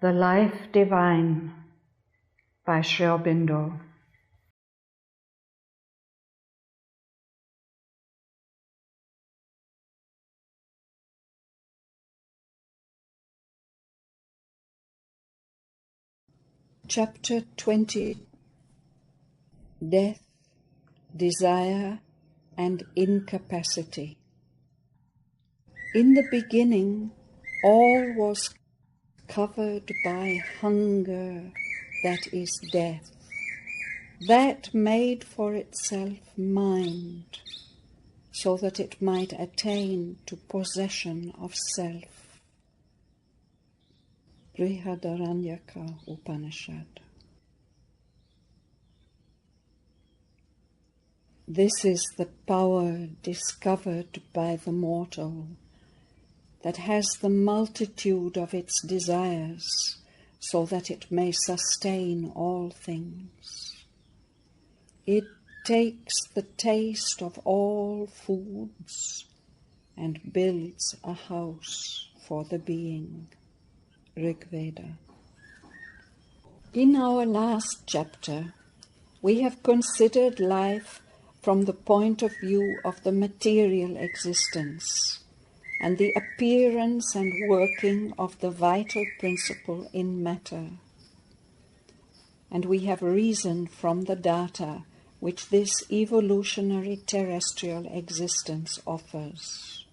The Life Divine by Aurobindo. Chapter 20. Death, Desire, and Incapacity. In the beginning, all was covered by hunger, that is death, that made for itself mind, so that it might attain to possession of self. Brihadaranyaka Upanishad. This is the power discovered by the mortal, that has the multitude of its desires, so that it may sustain all things. It takes the taste of all foods and builds a house for the being. Rig Veda. In our last chapter, we have considered life from the point of view of the material existence and the appearance and working of the vital principle in matter. And we have reasoned from the data which this evolutionary terrestrial existence offers.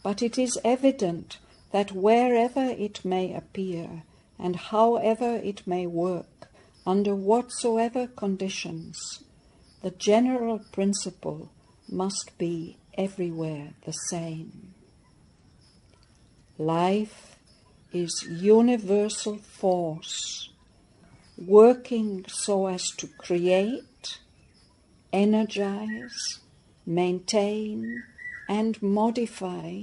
But it is evident that wherever it may appear and however it may work, under whatsoever conditions, the general principle must be everywhere the same. Life is universal force, working so as to create, energize, maintain, and modify,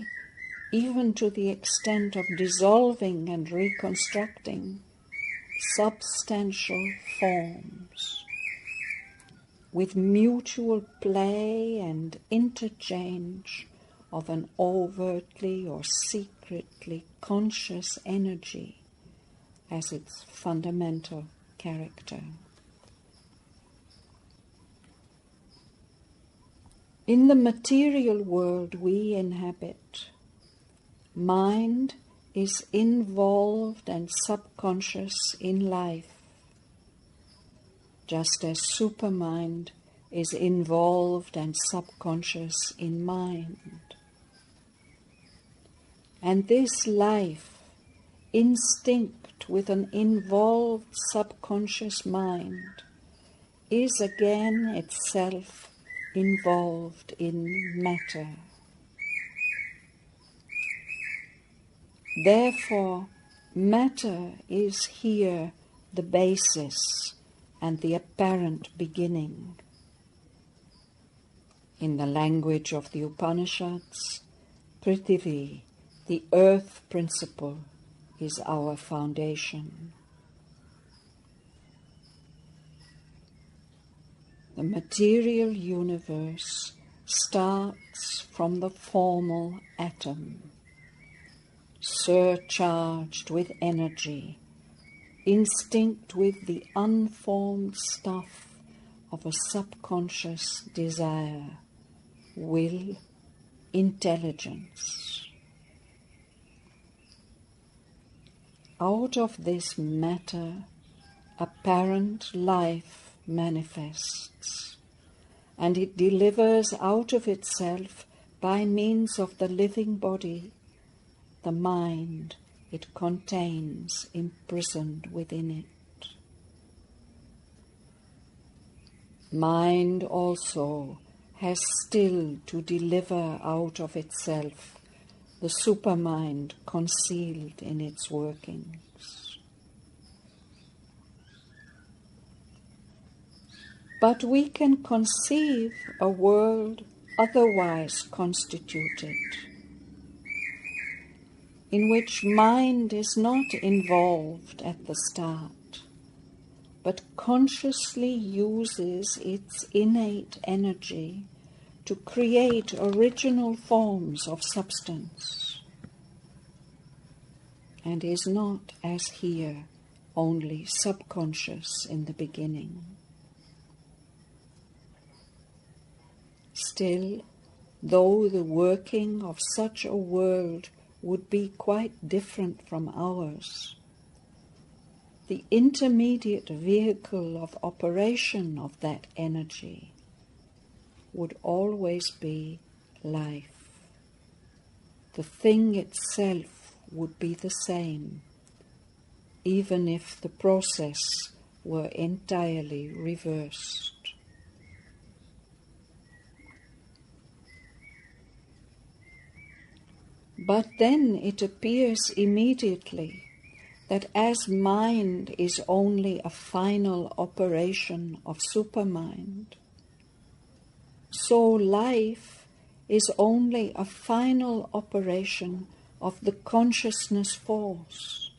even to the extent of dissolving and reconstructing, substantial forms, with mutual play and interchange of an overtly or secretly conscious energy as its fundamental character. In the material world we inhabit, mind is involved and subconscious in life, just as supermind is involved and subconscious in mind. And this life, instinct with an involved subconscious mind, is again itself involved in matter. Therefore, matter is here the basis and the apparent beginning. In the language of the Upanishads, Prithvi, the earth principle, is our foundation. The material universe starts from the formal atom, surcharged with energy, instinct with the unformed stuff of a subconscious desire, will, intelligence. Out of this matter, apparent life manifests, and it delivers out of itself, by means of the living body, the mind it contains imprisoned within it. Mind also has still to deliver out of itself the supermind concealed in its workings. But we can conceive a world otherwise constituted, in which mind is not involved at the start, but consciously uses its innate energy to create original forms of substance. and is not, as here, only subconscious in the beginning. Still, though the working of such a world would be quite different from ours, the intermediate vehicle of operation of that energy would always be life. The thing itself would be the same, even if the process were entirely reversed. But then it appears immediately that as mind is only a final operation of supermind, so life is only a final operation of the consciousness force,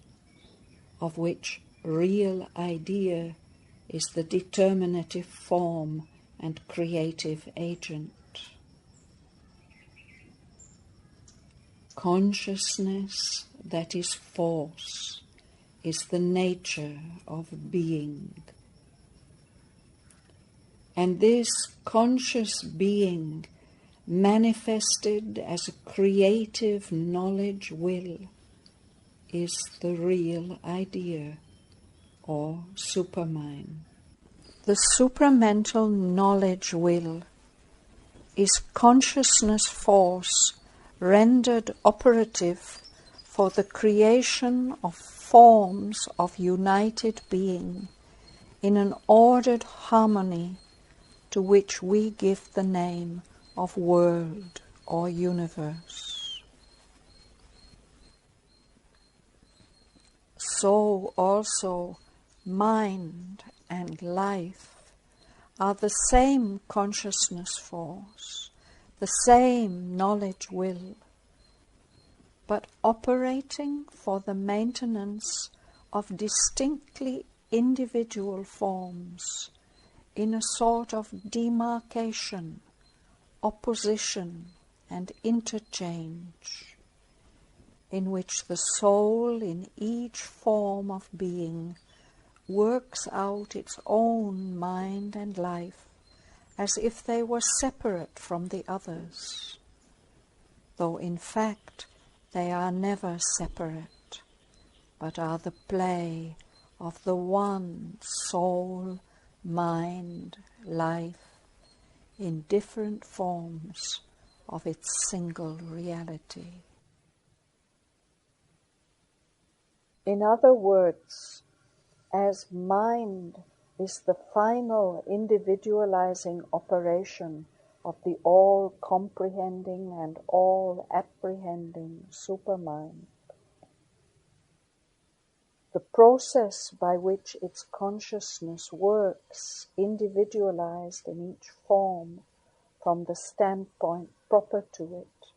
of which real idea is the determinative form and creative agent. Consciousness, that is force, is the nature of being. And this conscious being, manifested as a creative knowledge will, is the real idea, or supermind. The supramental knowledge will is consciousness force rendered operative for the creation of forms of united being in an ordered harmony to which we give the name of world or universe. So also mind and life are the same consciousness force, the same knowledge will, but operating for the maintenance of distinctly individual forms in a sort of demarcation, opposition and interchange, in which the soul in each form of being works out its own mind and life as if they were separate from the others, though in fact they are never separate, but are the play of the one soul, mind, life, in different forms of its single reality. In other words, as mind is the final individualizing operation of the all-comprehending and all-apprehending supermind, the process by which its consciousness works individualized in each form from the standpoint proper to it,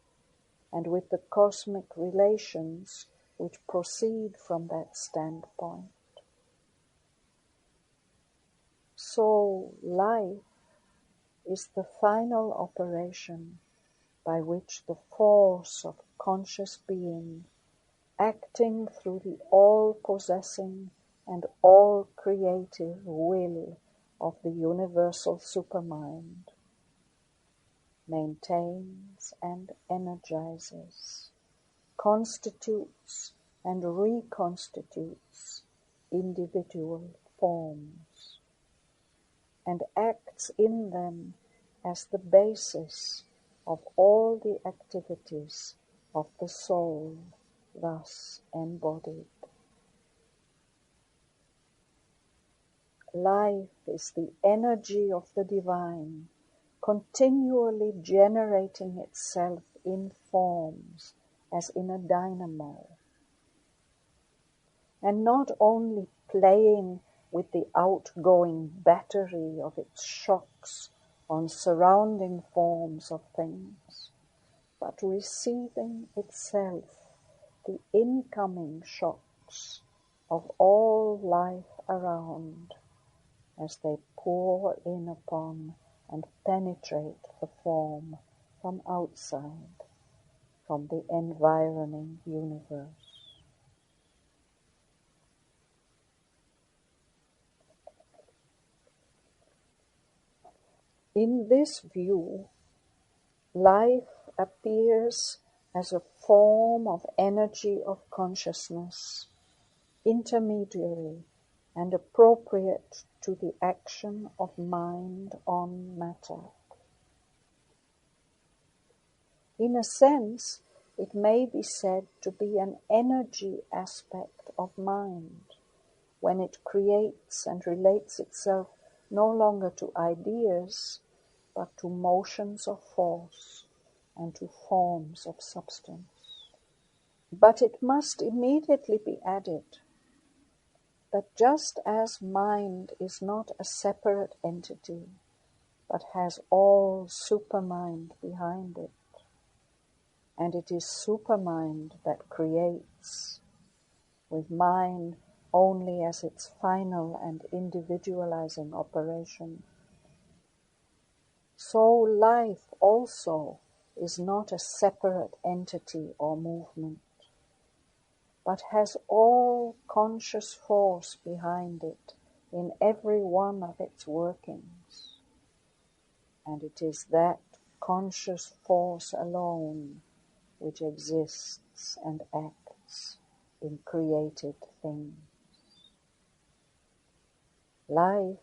and with the cosmic relations which proceed from that standpoint. So life is the final operation by which the force of conscious being, acting through the all-possessing and all-creative will of the universal supermind, maintains and energizes, constitutes and reconstitutes individual forms, and acts in them as the basis of all the activities of the soul thus embodied. Life is the energy of the divine, continually generating itself in forms as in a dynamo, and not only playing with the outgoing battery of its shocks on surrounding forms of things, but receiving itself the incoming shocks of all life around as they pour in upon and penetrate the form from outside, from the environing universe. In this view, life appears as a form of energy of consciousness, intermediary and appropriate to the action of mind on matter. In a sense, it may be said to be an energy aspect of mind, when it creates and relates itself no longer to ideas, but to motions of force and to forms of substance. But it must immediately be added that just as mind is not a separate entity, but has all supermind behind it, and it is supermind that creates, with mind only as its final and individualizing operation, so life also is not a separate entity or movement, but has all conscious force behind it in every one of its workings. And it is that conscious force alone which exists and acts in created things. Life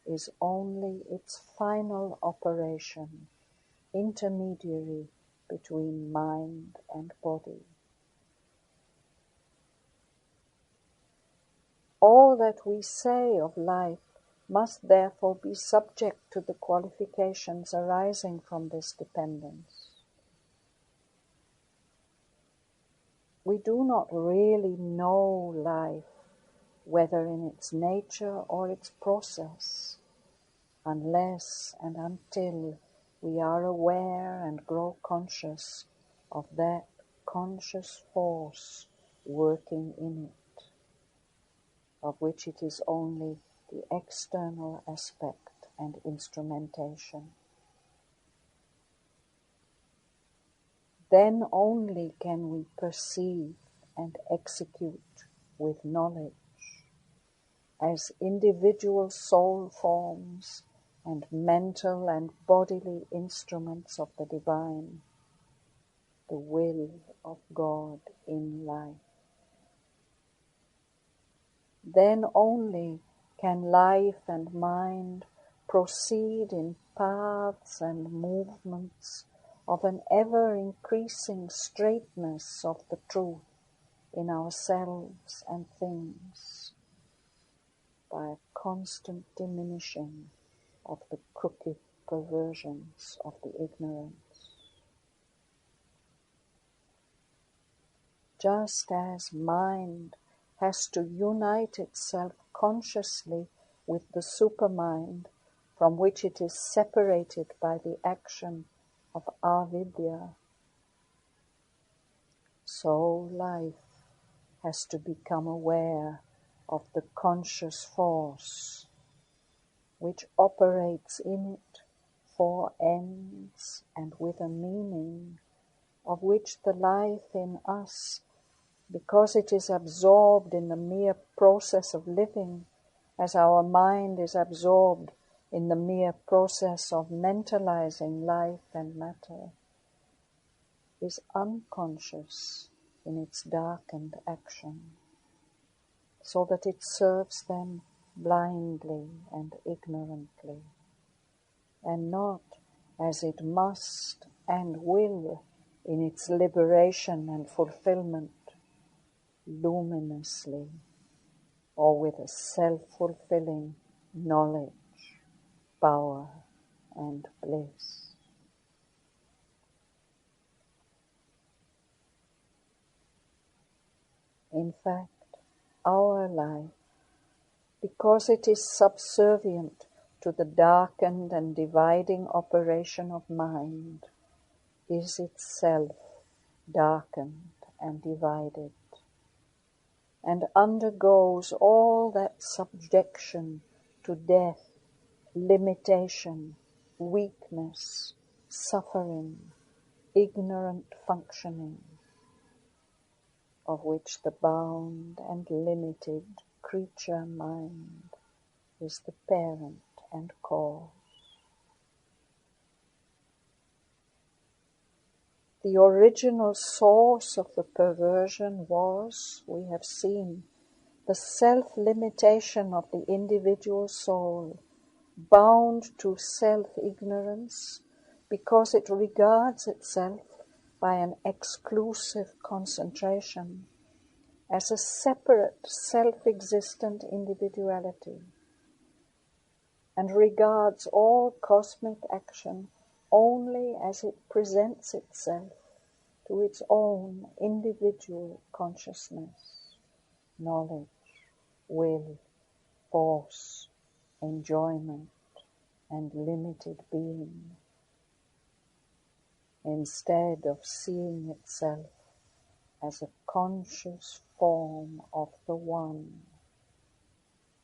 is only its final operation, intermediary between mind and body. All that we say of life must therefore be subject to the qualifications arising from this dependence. We do not really know life, whether in its nature or its process, unless and until we are aware and grow conscious of that conscious force working in it, of which it is only the external aspect and instrumentation. Then only can we perceive and execute with knowledge, as individual soul forms and mental and bodily instruments of the divine, the will of God in life. Then only can life and mind proceed in paths and movements of an ever-increasing straightness of the truth in ourselves and things, by a constant diminishing of the crooked perversions of the ignorance. Just as mind has to unite itself consciously with the supermind from which it is separated by the action of avidya, so life has to become aware of the conscious force which operates in it for ends and with a meaning, of which the life in us, because it is absorbed in the mere process of living, as our mind is absorbed in the mere process of mentalizing life and matter, is unconscious in its darkened action, so that it serves them blindly and ignorantly, and not as it must and will in its liberation and fulfillment, luminously, or with a self-fulfilling knowledge, power, and bliss. In fact, our life, because it is subservient to the darkened and dividing operation of mind, is itself darkened and divided, and undergoes all that subjection to death, limitation, weakness, suffering, ignorant functioning, of which the bound and limited creature mind is the parent and cause. The original source of the perversion was, we have seen, the self-limitation of the individual soul, bound to self-ignorance because it regards itself by an exclusive concentration as a separate, self-existent individuality, and regards all cosmic action only as it presents itself to its own individual consciousness, knowledge, will, force, enjoyment, and limited being, instead of seeing itself as a conscious form of the One,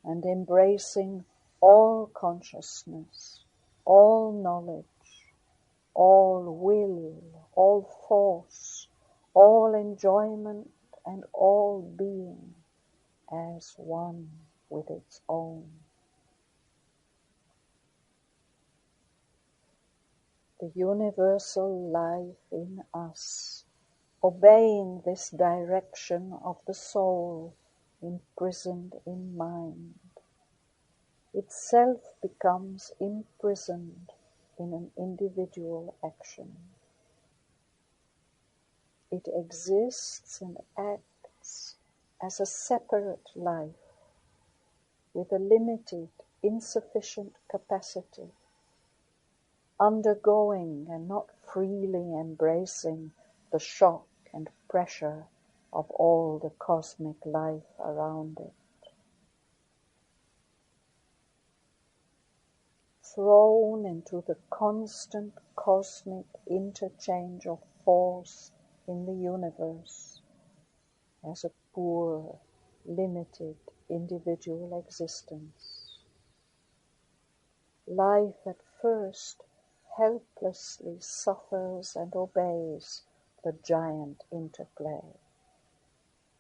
and embracing all consciousness, all knowledge, all will, all force, all enjoyment, and all being as one with its own. The universal life in us, obeying this direction of the soul imprisoned in mind, itself becomes imprisoned in an individual action. It exists and acts as a separate life with a limited, insufficient capacity, undergoing and not freely embracing the shock and pressure of all the cosmic life around it. Thrown into the constant cosmic interchange of force in the universe as a poor, limited individual existence. Life at first helplessly suffers and obeys the giant interplay,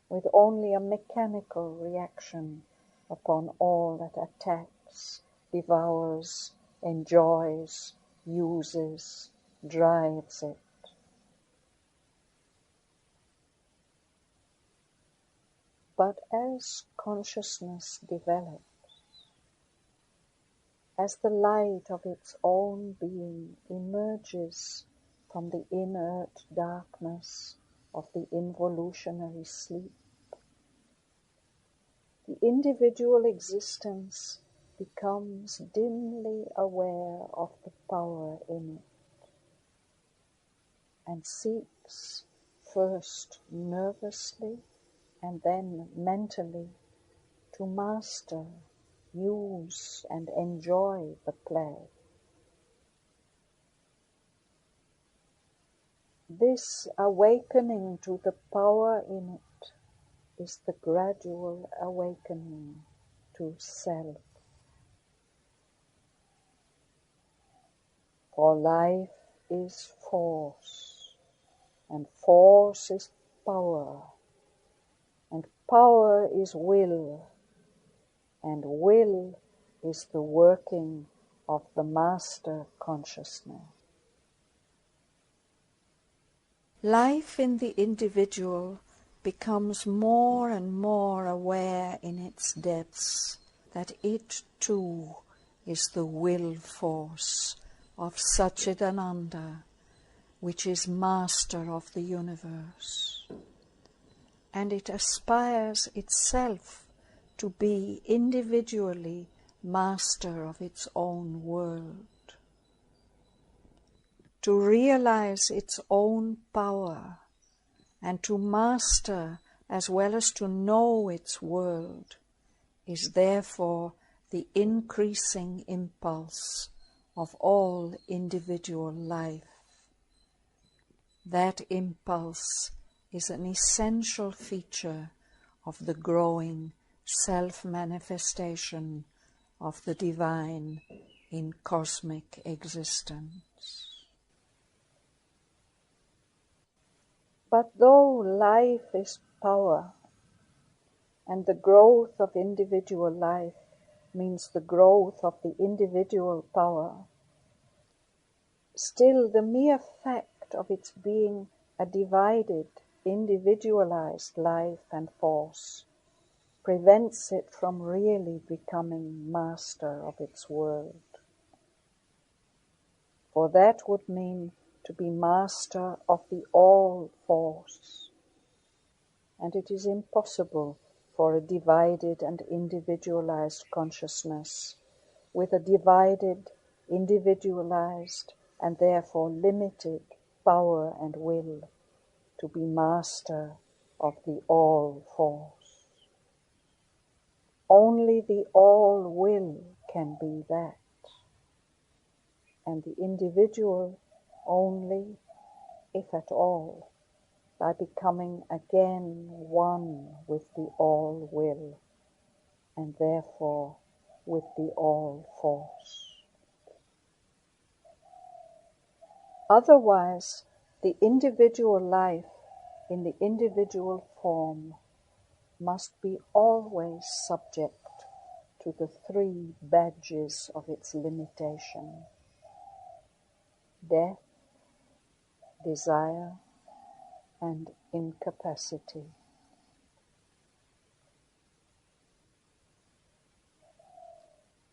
with only a mechanical reaction upon all that attacks, devours, enjoys, uses, drives it. But as consciousness develops, as the light of its own being emerges from the inert darkness of the involutionary sleep, the individual existence becomes dimly aware of the power in it, and seeks, first nervously and then mentally, to master, use, and enjoy the play. This awakening to the power in it is the gradual awakening to self. For life is force, and force is power, and power is will, and will is the working of the master consciousness. Life in the individual becomes more and more aware in its depths that it too is the will force of Satchidananda, which is master of the universe, and it aspires itself to be individually master of its own world, to realize its own power, and to master as well as to know its world is therefore the increasing impulse of all individual life. That impulse is an essential feature of the growing self-manifestation of the divine in cosmic existence. But though life is power, and the growth of individual life means the growth of the individual power, still the mere fact fact of its being a divided, individualized life and force prevents it from really becoming master of its world. For that would mean to be master of the all-force, and it is impossible for a divided and individualized consciousness with a divided, individualized, and therefore limited power and will to be master of the all-force. Only the all-will can be that, and the individual only, if at all, by becoming again one with the all-will, and therefore with the all-force. Otherwise, the individual life in the individual form must be always subject to the three badges of its limitation: death, desire, and incapacity.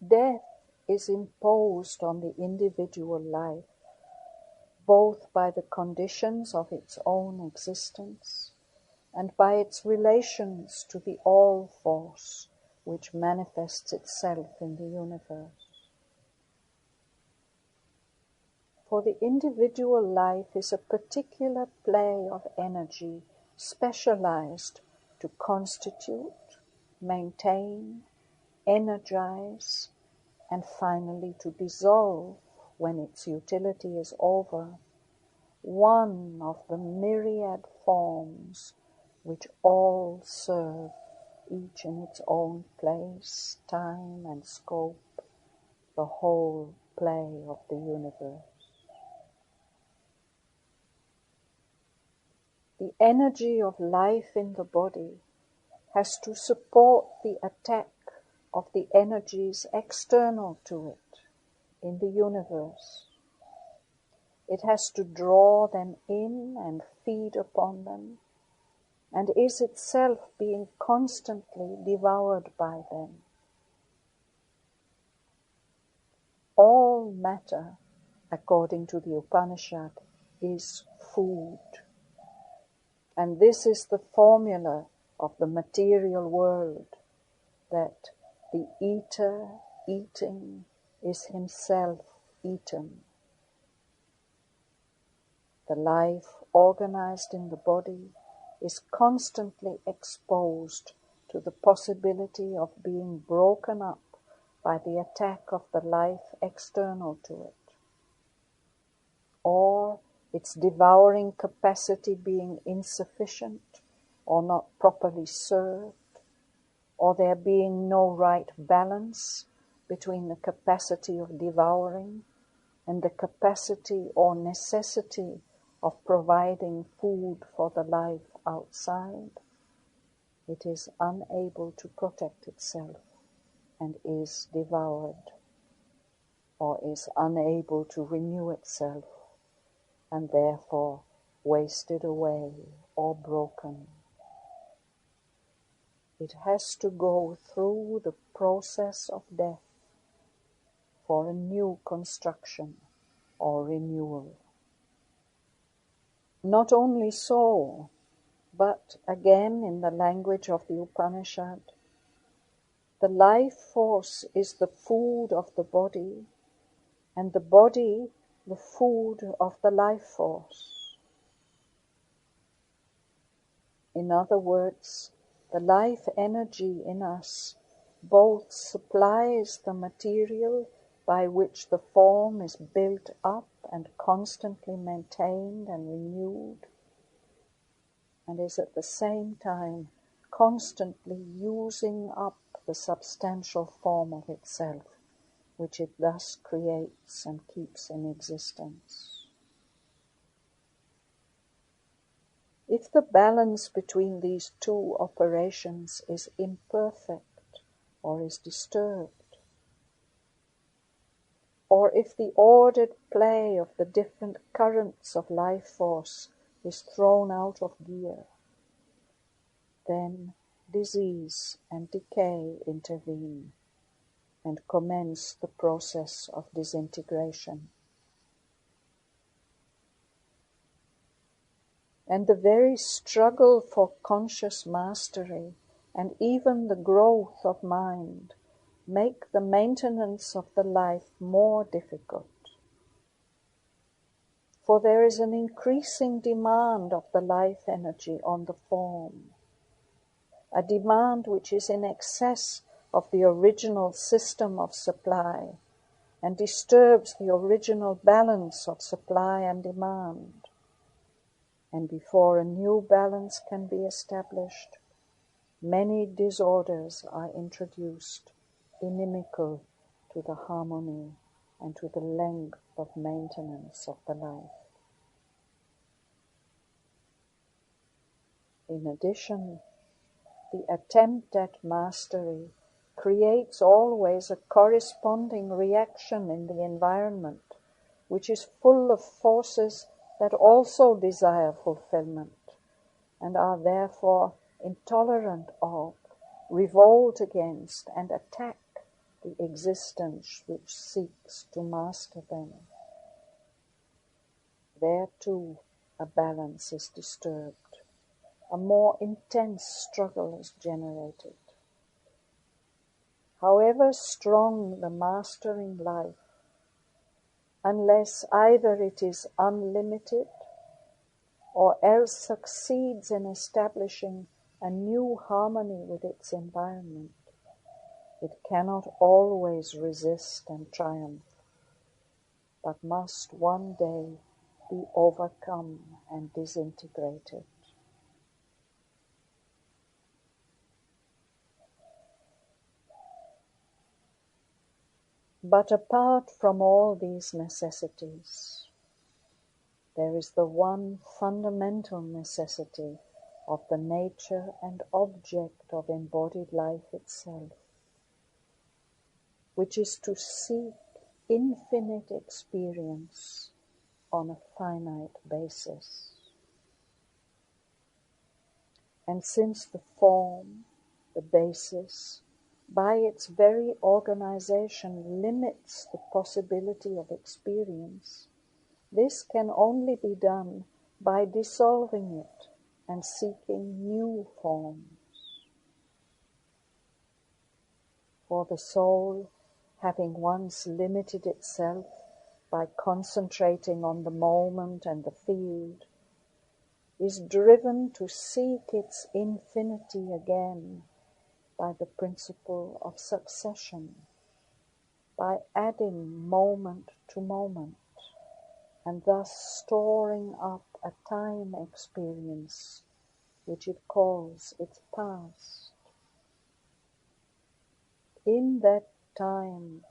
Death is imposed on the individual life both by the conditions of its own existence and by its relations to the all-force which manifests itself in the universe. For the individual life is a particular play of energy specialized to constitute, maintain, energize, and finally to dissolve, when its utility is over, one of the myriad forms which all serve, each in its own place, time, and scope, the whole play of the universe. The energy of life in the body has to support the attack of the energies external to it in the universe. It has to draw them in and feed upon them, and is itself being constantly devoured by them. All matter, according to the Upanishad, is food. And this is the formula of the material world, that the eater eating is himself eaten. The life organized in the body is constantly exposed to the possibility of being broken up by the attack of the life external to it, or its devouring capacity being insufficient or not properly served, or there being no right balance between the capacity of devouring and the capacity or necessity of providing food for the life outside. It is unable to protect itself and is devoured, or is unable to renew itself and therefore wasted away or broken. It has to go through the process of death for a new construction or renewal. Not only so, but again in the language of the Upanishad, the life force is the food of the body, and the body the food of the life force. In other words, the life energy in us both supplies the material by which the form is built up and constantly maintained and renewed, and is at the same time constantly using up the substantial form of itself, which it thus creates and keeps in existence. If the balance between these two operations is imperfect or is disturbed, or if the ordered play of the different currents of life force is thrown out of gear, then disease and decay intervene and commence the process of disintegration. And the very struggle for conscious mastery and even the growth of mind make the maintenance of the life more difficult. For there is an increasing demand of the life energy on the form, a demand which is in excess of the original system of supply and disturbs the original balance of supply and demand. And before a new balance can be established, many disorders are introduced, inimical to the harmony and to the length of maintenance of the life. In addition, the attempt at mastery creates always a corresponding reaction in the environment, which is full of forces that also desire fulfillment and are therefore intolerant of, revolt against, and attack the existence which seeks to master them. There too a balance is disturbed. A more intense struggle is generated. However strong the mastering life, unless either it is unlimited or else succeeds in establishing a new harmony with its environment, it cannot always resist and triumph, but must one day be overcome and disintegrated. But apart from all these necessities, there is the one fundamental necessity of the nature and object of embodied life itself, which is to seek infinite experience on a finite basis. And since the form, the basis, by its very organization limits the possibility of experience, this can only be done by dissolving it and seeking new forms. For the soul, having once limited itself by concentrating on the moment and the field, is driven to seek its infinity again by the principle of succession, by adding moment to moment, and thus storing up a time experience which it calls its past. In that time,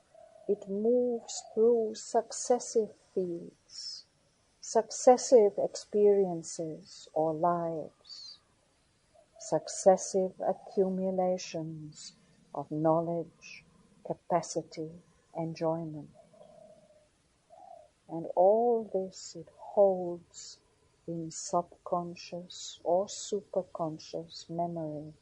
it moves through successive fields, successive experiences or lives, successive accumulations of knowledge, capacity, enjoyment. And all this it holds in subconscious or superconscious memory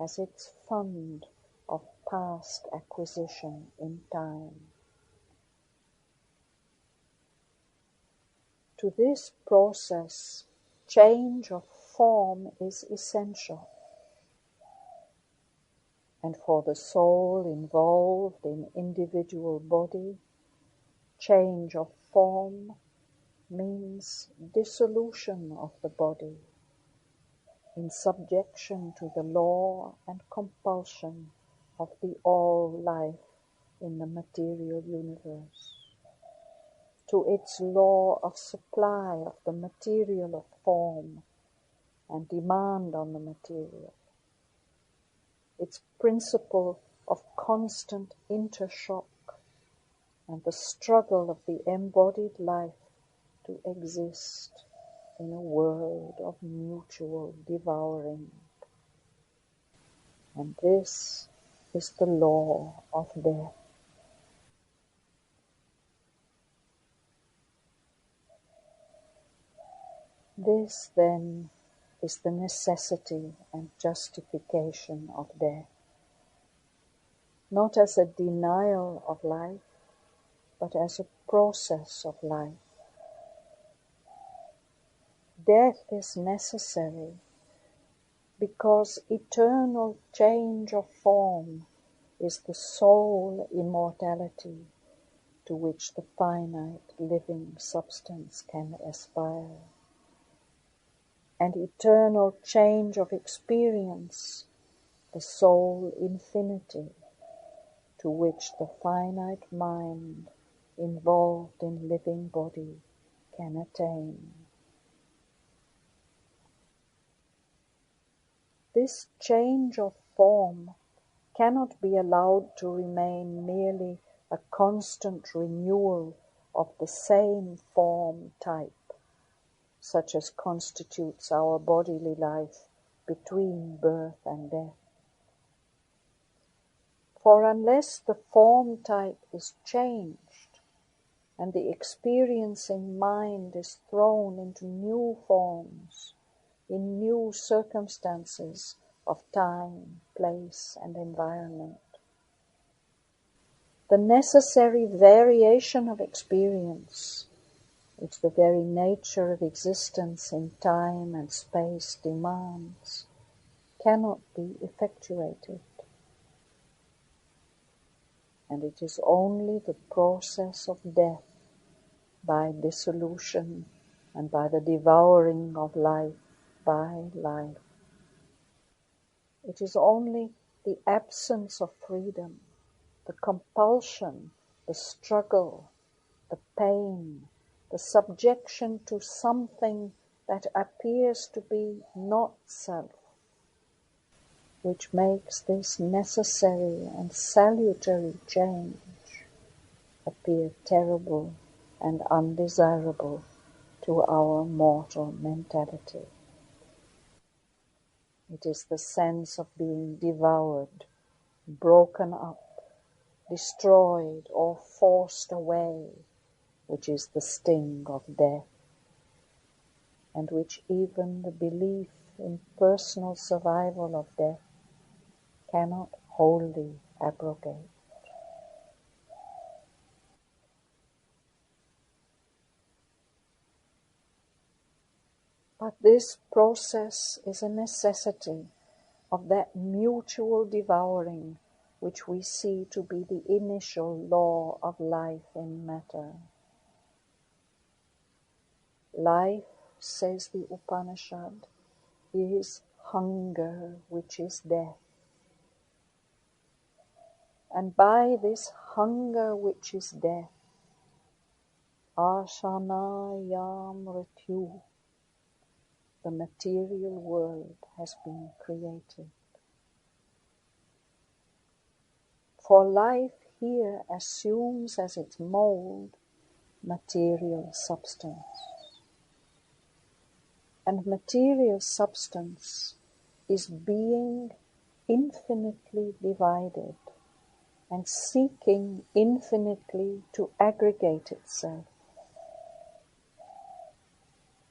as its fund of past acquisition in time. To this process, change of form is essential. And for the soul involved in individual body, change of form means dissolution of the body in subjection to the law and compulsion of the all-life in the material universe, to its law of supply of the material of form and demand on the material, its principle of constant intershock and the struggle of the embodied life to exist in a world of mutual devouring. And this is the law of death. This, then, is the necessity and justification of death, not as a denial of life, but as a process of life. Death is necessary because eternal change of form is the sole immortality to which the finite living substance can aspire. And eternal change of experience, the sole infinity to which the finite mind involved in living body can attain. This change of form cannot be allowed to remain merely a constant renewal of the same form type, such as constitutes our bodily life between birth and death. For unless the form type is changed and the experiencing mind is thrown into new forms, in new circumstances of time, place, and environment, the necessary variation of experience, which the very nature of existence in time and space demands, cannot be effectuated. And it is only the process of death by dissolution and by the devouring of life by life. It is only the absence of freedom, the compulsion, the struggle, the pain, the subjection to something that appears to be not self, which makes this necessary and salutary change appear terrible and undesirable to our mortal mentality. It is the sense of being devoured, broken up, destroyed, or forced away, which is the sting of death, and which even the belief in personal survival of death cannot wholly abrogate. But this process is a necessity of that mutual devouring which we see to be the initial law of life in matter. Life, says the Upanishad, is hunger which is death. And by this hunger which is death, Ashanayam Mrityu, the material world has been created. For life here assumes as its mold material substance. And material substance is being infinitely divided and seeking infinitely to aggregate itself.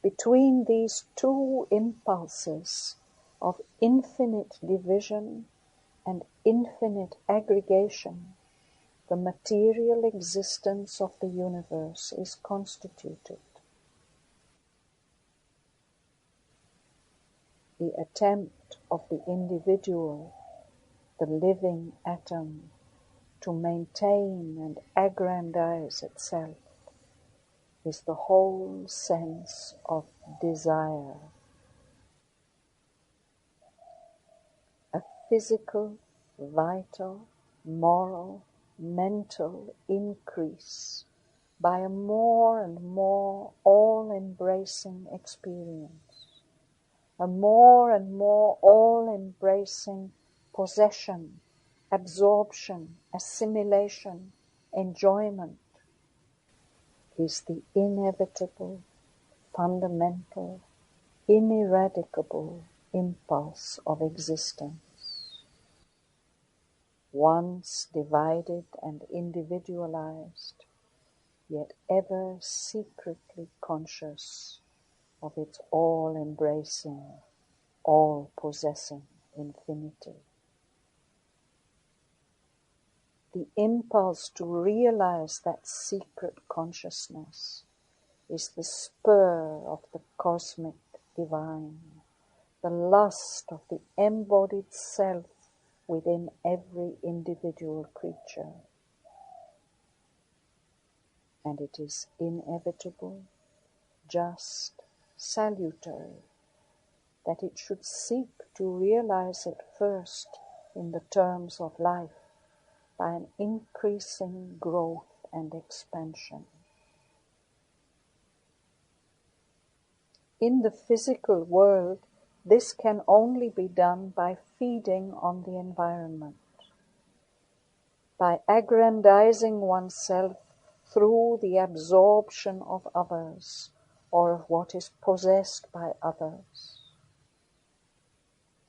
Between these two impulses of infinite division and infinite aggregation, the material existence of the universe is constituted. The attempt of the individual, the living atom, to maintain and aggrandize itself is the whole sense of desire. A physical, vital, moral, mental increase by a more and more all-embracing experience, a more and more all-embracing possession, absorption, assimilation, enjoyment, is the inevitable, fundamental, ineradicable impulse of existence. Once divided and individualized, yet ever secretly conscious, of its all-embracing, all-possessing infinity. The impulse to realize that secret consciousness is the spur of the cosmic divine, the lust of the embodied self within every individual creature. And it is inevitable, just, salutary, that it should seek to realize it first in the terms of life by an increasing growth and expansion. In the physical world, this can only be done by feeding on the environment, by aggrandizing oneself through the absorption of others or of what is possessed by others.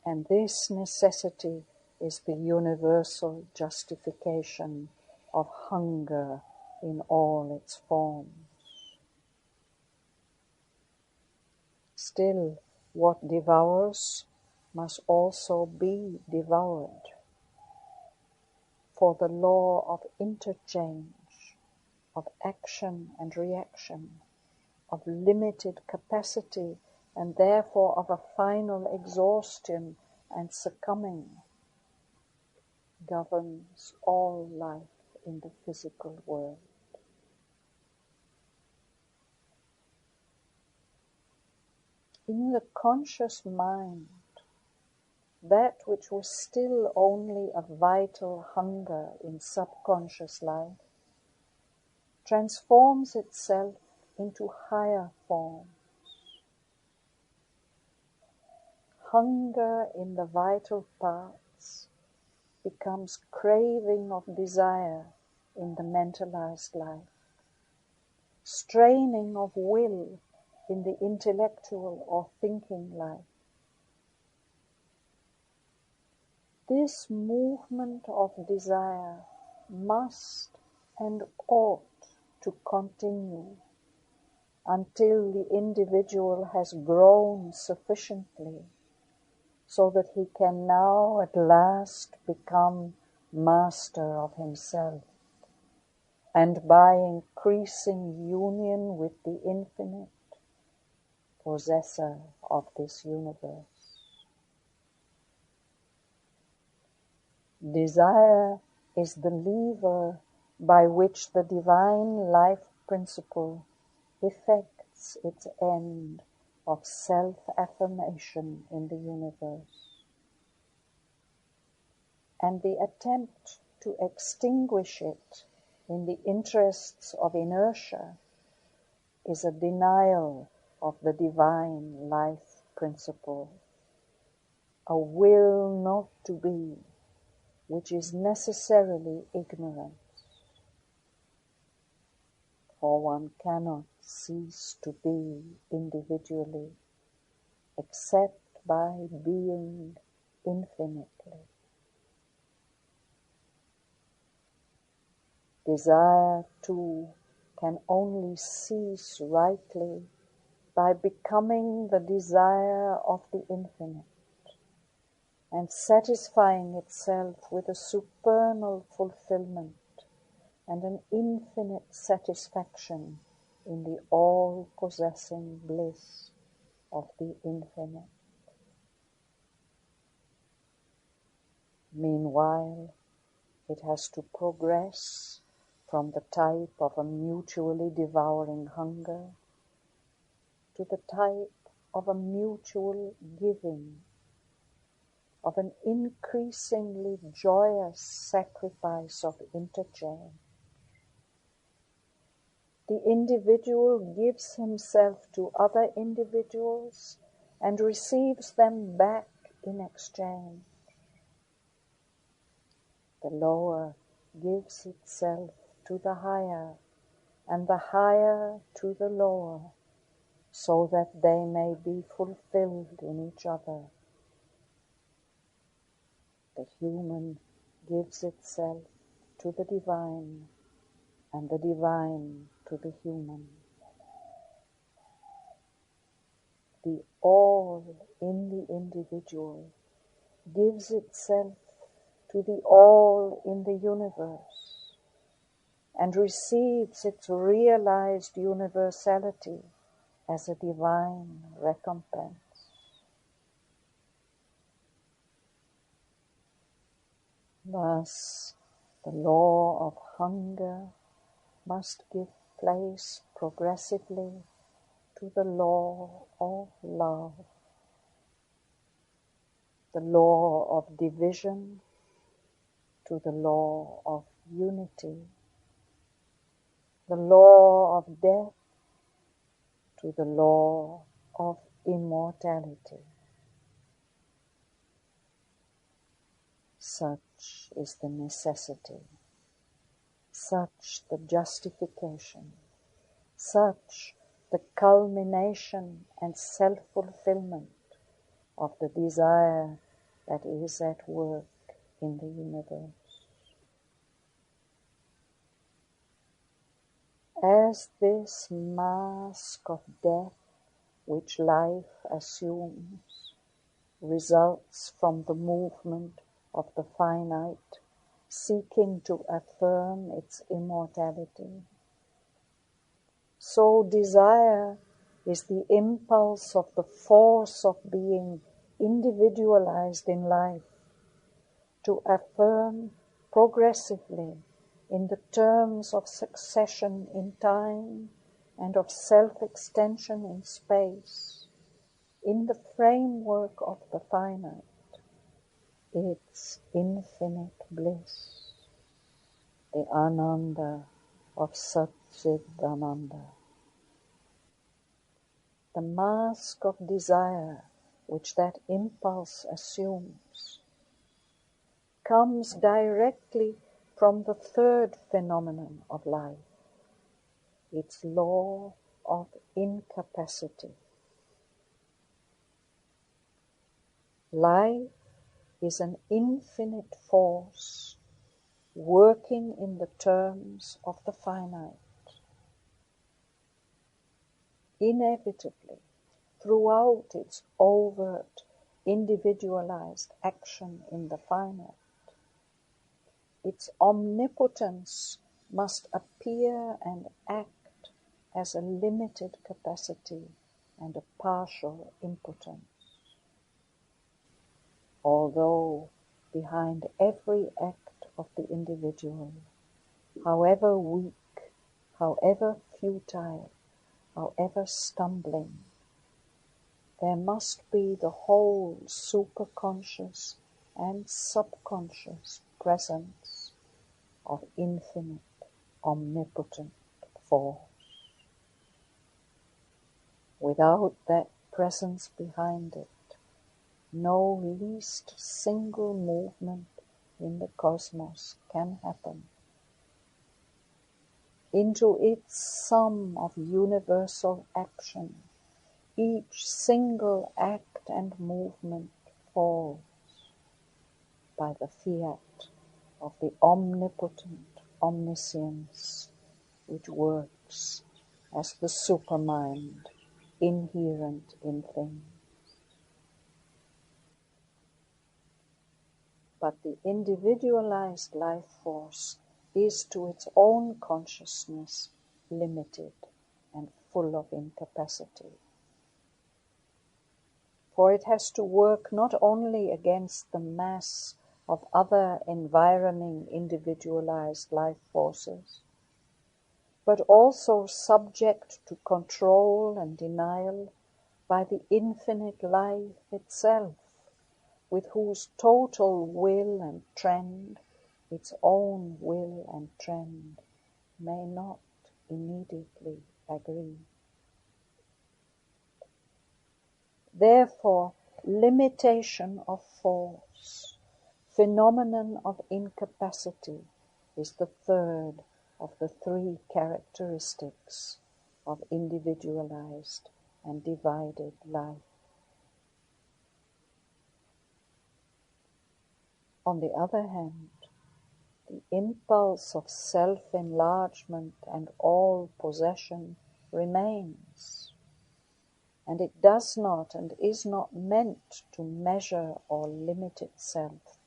And this necessity is the universal justification of hunger in all its forms. Still, what devours must also be devoured. For the law of interchange, of action and reaction, of limited capacity and therefore of a final exhaustion and succumbing, governs all life in the physical world. In the conscious mind, that which was still only a vital hunger in subconscious life transforms itself into higher forms. Hunger in the vital parts becomes craving of desire in the mentalized life, straining of will in the intellectual or thinking life. This movement of desire must and ought to continue until the individual has grown sufficiently so that he can now at last become master of himself, and by increasing union with the infinite, possessor of this universe. Desire is the lever by which the divine life principle effects its end of self-affirmation in the universe. And the attempt to extinguish it in the interests of inertia is a denial of the divine life principle, a will not to be, which is necessarily ignorance. For one cannot cease to be individually, except by being infinitely. Desire, too, can only cease rightly by becoming the desire of the infinite, and satisfying itself with a supernal fulfillment and an infinite satisfaction in the all-possessing bliss of the infinite. Meanwhile, it has to progress from the type of a mutually devouring hunger to the type of a mutual giving, of an increasingly joyous sacrifice of interchange. The individual gives himself to other individuals and receives them back in exchange. The lower gives itself to the higher, and the higher to the lower, so that they may be fulfilled in each other. The human gives itself to the divine, and the divine to the human. the all in the individual gives itself to the all in the universe and receives its realized universality as a divine recompense. Thus, the law of hunger must give place progressively to the law of love, the law of division to the law of unity, the law of death to the law of immortality. Such is the necessity, such the justification, such the culmination and self-fulfillment of the desire that is at work in the universe. As this mask of death which life assumes results from the movement of the finite seeking to affirm its immortality, so desire is the impulse of the force of being individualized in life to affirm progressively in the terms of succession in time and of self-extension in space, in the framework of the finite, its infinite bliss, the Ananda of Satchidananda. The mask of desire which that impulse assumes comes directly from the third phenomenon of life, its law of incapacity. Life is an infinite force working in the terms of the finite. Inevitably, throughout its overt, individualized action in the finite, its omnipotence must appear and act as a limited capacity and a partial impotence. Although behind every act of the individual, however weak, however futile, however stumbling, there must be the whole superconscious and subconscious presence of infinite, omnipotent force. Without that presence behind it, no least single movement in the cosmos can happen. Into its sum of universal action, each single act and movement falls by the fiat of the omnipotent omniscience which works as the supermind inherent in things. But the individualized life force is to its own consciousness limited and full of incapacity. For it has to work not only against the mass of other environing individualized life forces, but also subject to control and denial by the infinite life itself, with whose total will and trend, its own will and trend, may not immediately agree. Therefore, limitation of force, phenomenon of incapacity, is the third of the three characteristics of individualized and divided life. On the other hand, the impulse of self-enlargement and all-possession remains, and it does not and is not meant to measure or limit itself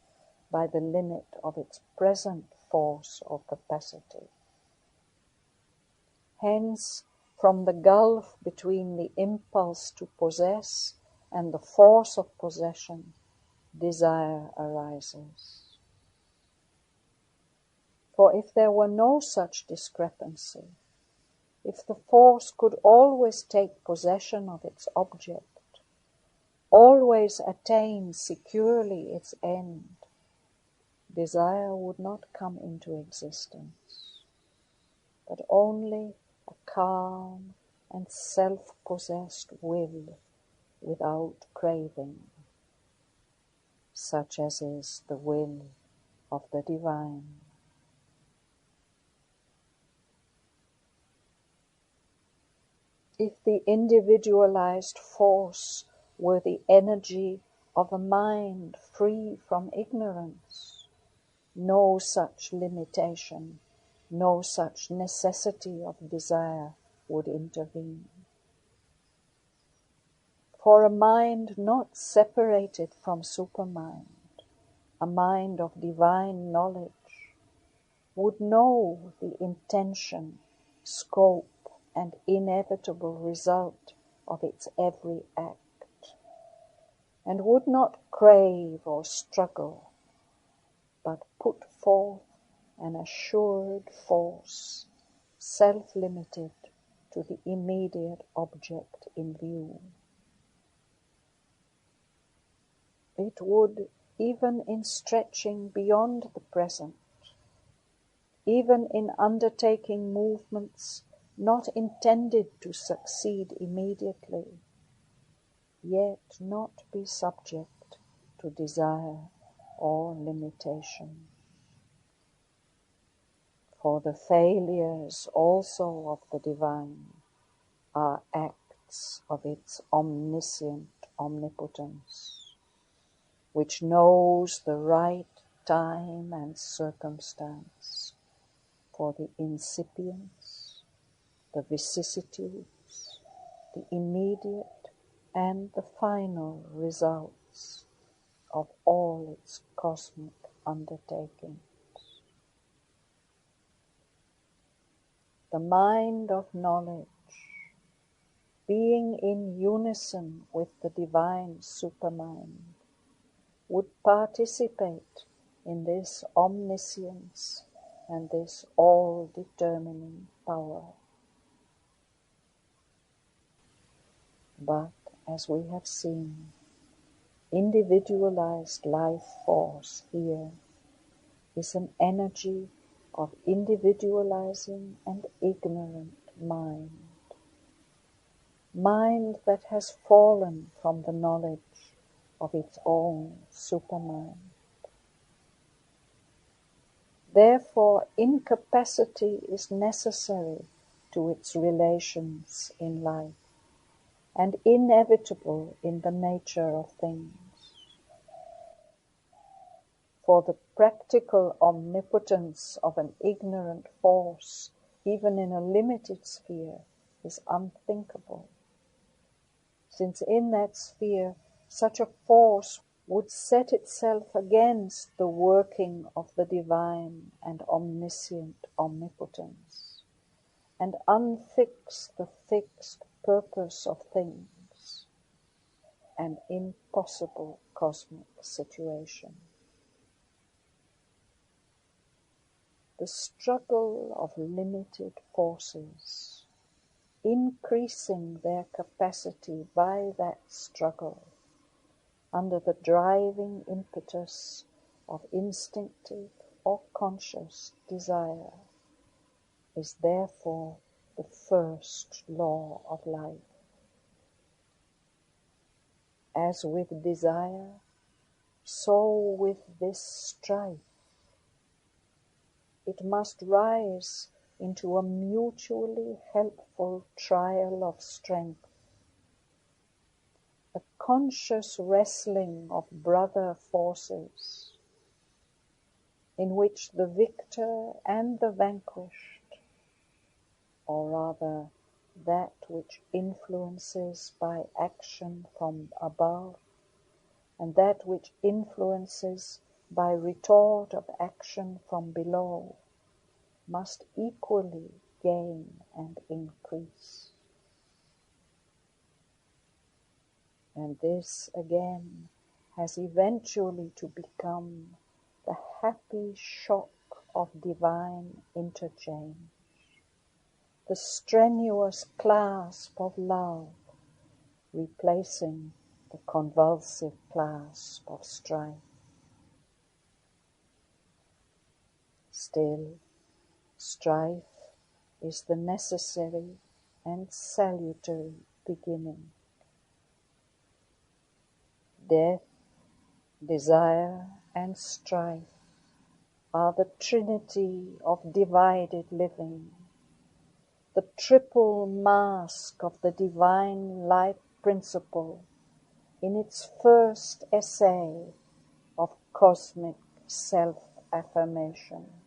by the limit of its present force or capacity. Hence, from the gulf between the impulse to possess and the force of possession, desire arises. For if there were no such discrepancy, if the force could always take possession of its object, always attain securely its end, desire would not come into existence, but only a calm and self-possessed will without craving, such as is the will of the divine. If the individualized force were the energy of a mind free from ignorance, no such limitation, no such necessity of desire would intervene. For a mind not separated from supermind, a mind of divine knowledge, would know the intention, scope, and inevitable result of its every act, and would not crave or struggle, but put forth an assured force, self-limited to the immediate object in view. It would, even in stretching beyond the present, even in undertaking movements not intended to succeed immediately, yet not be subject to desire or limitation. For the failures also of the divine are acts of its omniscient omnipotence, which knows the right time and circumstance for the incipience, the vicissitudes, the immediate and the final results of all its cosmic undertakings. The mind of knowledge, being in unison with the divine supermind, would participate in this omniscience and this all-determining power. But, as we have seen, individualized life force here is an energy of individualizing and ignorant mind. Mind that has fallen from the knowledge of its own supermind. Therefore, incapacity is necessary to its relations in life, and inevitable in the nature of things. For the practical omnipotence of an ignorant force, even in a limited sphere, is unthinkable, since in that sphere such a force would set itself against the working of the divine and omniscient omnipotence, and unfix the fixed purpose of things, an impossible cosmic situation. The struggle of limited forces, increasing their capacity by that struggle, under the driving impetus of instinctive or conscious desire, is therefore the first law of life. As with desire, so with this strife. It must rise into a mutually helpful trial of strength, a conscious wrestling of brother forces, in which the victor and the vanquished, or rather that which influences by action from above, and that which influences by retort of action from below, must equally gain and increase. And this again has eventually to become the happy shock of divine interchange, the strenuous clasp of love replacing the convulsive clasp of strife. Still, strife is the necessary and salutary beginning. Death, desire, and strife are the trinity of divided living, the triple mask of the divine life principle in its first essay of cosmic self-affirmation.